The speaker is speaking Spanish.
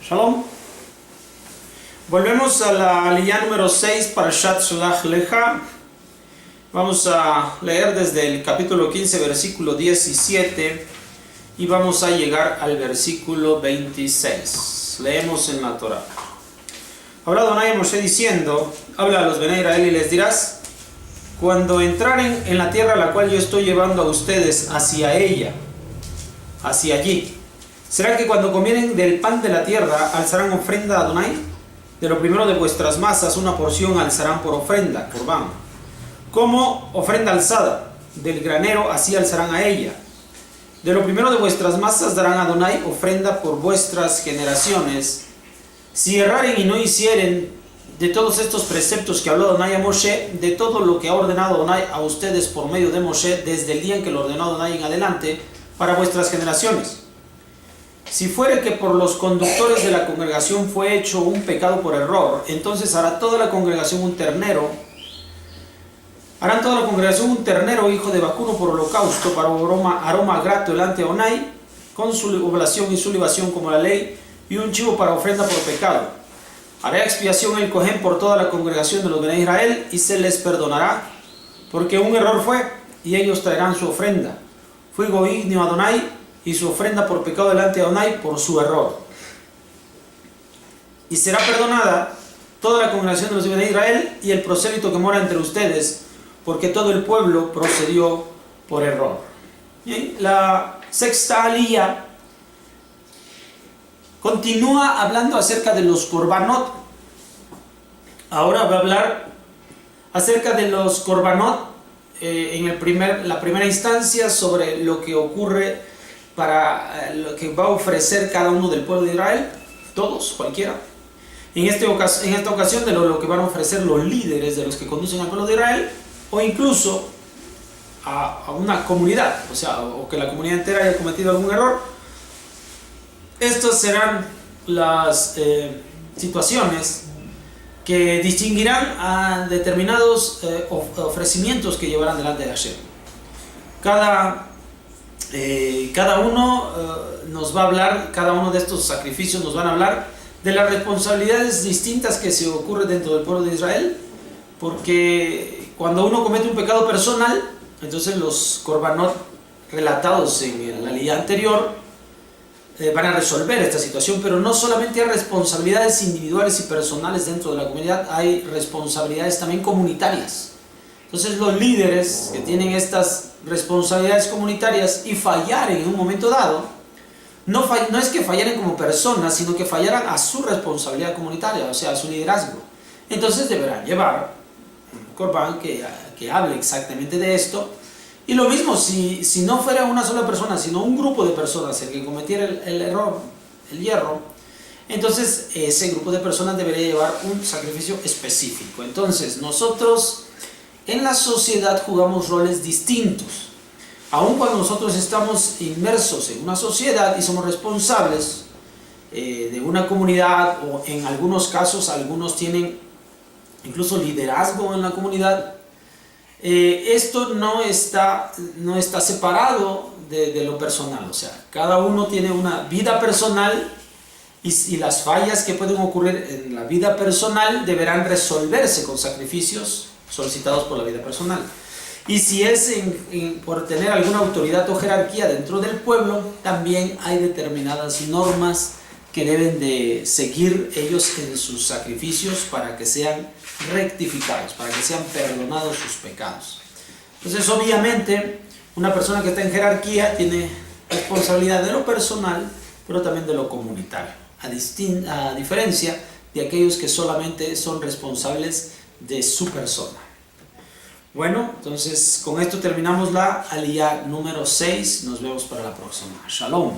Shalom. Volvemos a la aliyá número 6 para Shat Shalach Lecha. Vamos a leer desde el capítulo 15, versículo 17, y vamos a llegar al versículo 26. Leemos en la Torah. Habla Adonai a Moshe diciendo: habla a los Bnei Israel y les dirás: cuando entraren en la tierra a la cual yo estoy llevando a ustedes hacia ella, hacia allí, ¿será que cuando comieren del pan de la tierra alzarán ofrenda a Adonai? De lo primero de vuestras masas una porción alzarán por ofrenda, corbán. Como ofrenda alzada del granero, así alzarán a ella. De lo primero de vuestras masas darán a Adonai ofrenda por vuestras generaciones. Si erraren y no hicieren de todos estos preceptos que habló Adonai a Moshe, de todo lo que ha ordenado Adonai a ustedes por medio de Moshe, desde el día en que lo ordenó Adonai en adelante, para vuestras generaciones. Si fuere que por los conductores de la congregación fue hecho un pecado por error, entonces hará toda la congregación un ternero. Harán toda la congregación un ternero, hijo de vacuno por holocausto, para aroma grato delante de Adonai, con su oblación y su libación como la ley, y un chivo para ofrenda por pecado. Hará expiación el Cohen por toda la congregación de los Bnei Israel, y se les perdonará, porque un error fue, y ellos traerán su ofrenda. Fuego ignio a Adonai, y su ofrenda por pecado delante de Adonai por su error. Y será perdonada toda la congregación de los Bnei Israel y el prosélito que mora entre ustedes, porque todo el pueblo procedió por error. Bien, la sexta aliyá continúa hablando acerca de los korbanot. Ahora va a hablar acerca de los korbanot en la primera instancia, sobre lo que ocurre para lo que va a ofrecer cada uno del pueblo de Israel, todos, cualquiera. En esta ocasión de lo que van a ofrecer los líderes de los que conducen al pueblo de Israel, o incluso a una comunidad, o que la comunidad entera haya cometido algún error. Estas serán las situaciones que distinguirán a determinados ofrecimientos que llevarán delante de Hashem. Cada uno nos va a hablar, cada uno de estos sacrificios nos van a hablar de las responsabilidades distintas que se ocurren dentro del pueblo de Israel, porque cuando uno comete un pecado personal, entonces los korbanot relatados en la aliyá anterior van a resolver esta situación, pero no solamente hay responsabilidades individuales y personales dentro de la comunidad, hay responsabilidades también comunitarias. Entonces los líderes que tienen estas responsabilidades comunitarias y fallaren en un momento dado, no es que fallaran como personas, sino que fallaran a su responsabilidad comunitaria, o sea, a su liderazgo. Entonces deberán llevar un corbán que hable exactamente de esto. Y lo mismo, si no fuera una sola persona, sino un grupo de personas el que cometiera el error, el hierro, entonces ese grupo de personas debería llevar un sacrificio específico. Entonces nosotros en la sociedad jugamos roles distintos. Aun cuando nosotros estamos inmersos en una sociedad y somos responsables de una comunidad, o en algunos casos algunos tienen incluso liderazgo en la comunidad, esto no está separado de lo personal. O sea, cada uno tiene una vida personal y las fallas que pueden ocurrir en la vida personal deberán resolverse con sacrificios solicitados por la vida personal. Y si es por tener alguna autoridad o jerarquía dentro del pueblo, también hay determinadas normas que deben de seguir ellos en sus sacrificios para que sean rectificados, para que sean perdonados sus pecados. Entonces, obviamente, una persona que está en jerarquía tiene responsabilidad de lo personal, pero también de lo comunitario, a diferencia de aquellos que solamente son responsables de su persona. Bueno, entonces con esto terminamos la aliyá número 6. Nos vemos para la próxima. Shalom.